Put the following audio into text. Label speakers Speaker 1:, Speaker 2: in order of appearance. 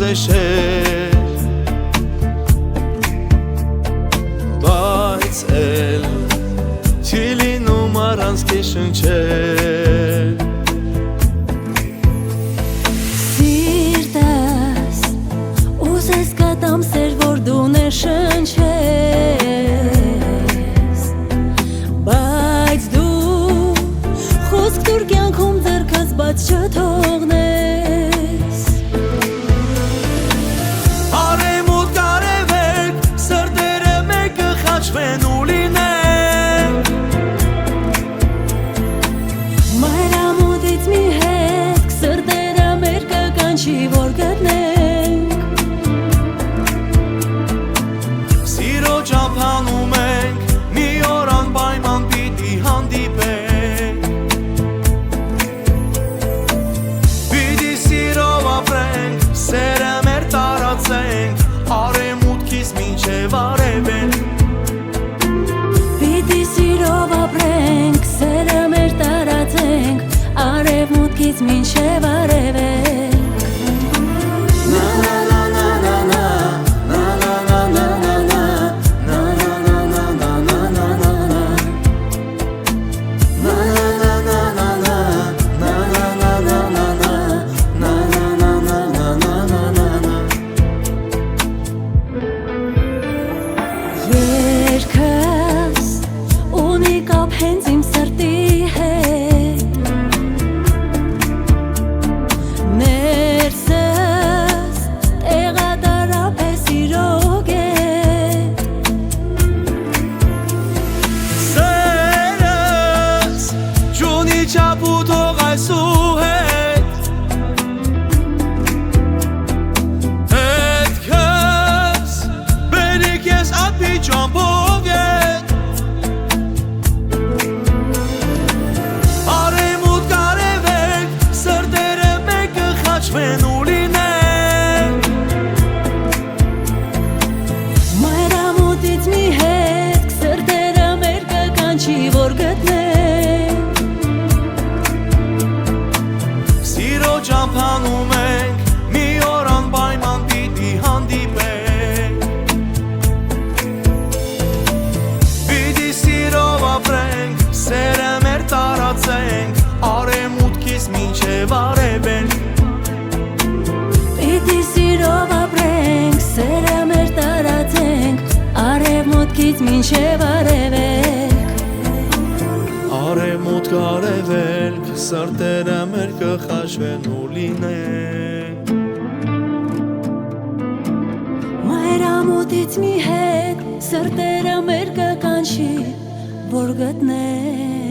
Speaker 1: հանդեշեր բայց էլ չի լինում առանց քեզ շնչել
Speaker 2: Սիրտս ուզես կատամ սեր որ դու նշնչես բայց դու խոսք դուր կյանքում ձեռքս բաց չթողնես
Speaker 1: Արևոտ կարևեք սրտերը մեկը խաչվեն ու լինեն
Speaker 2: Մայրամուտից մի հետ սրտերը մեր կկանչի որ գտնենք
Speaker 1: Սիրո ճամփանում ենք մի օր անպայման պիտի հանդիպենք Պիտի սիրով ապրենք սերը մեր տարածենք արևմուտքից մինչև արևելք
Speaker 2: Պիտի սիրով ապրենք սերը մեր տարածենք արևմուտքից մինչև արևելք Երկս ունի կապ հենց իմ սրտի հետ Ներսս տեղատարապ է սիրո գետ
Speaker 1: Սերս ճունի չափ ու թող այսու հետ Հետքս բերի քեզ ափի ճամփով ետ Արևոտ կարևեք սրտերը մեկը խաչվեն ու լինեն
Speaker 2: Մայրամուտից մի հետ սրտերը մեր կկանչի որ գտնենք
Speaker 1: Սիրո ճամփանում ենք մի օր անպայման պիտի հանդիպենք Պիտի սիրով ապրենք սերը մեր տարածենք արևմուտքից մինչև արևելք
Speaker 2: Պիտի սիրով ապրենք սերը մեր տարածենք արևմուտքից մինչև արևելք
Speaker 1: Արևոտ կարևելք սրտերը մեր կխաչվեն ու լինեն
Speaker 2: Մայրամուտից մի հետ սրտերը մեր կկանչի որ գտնենք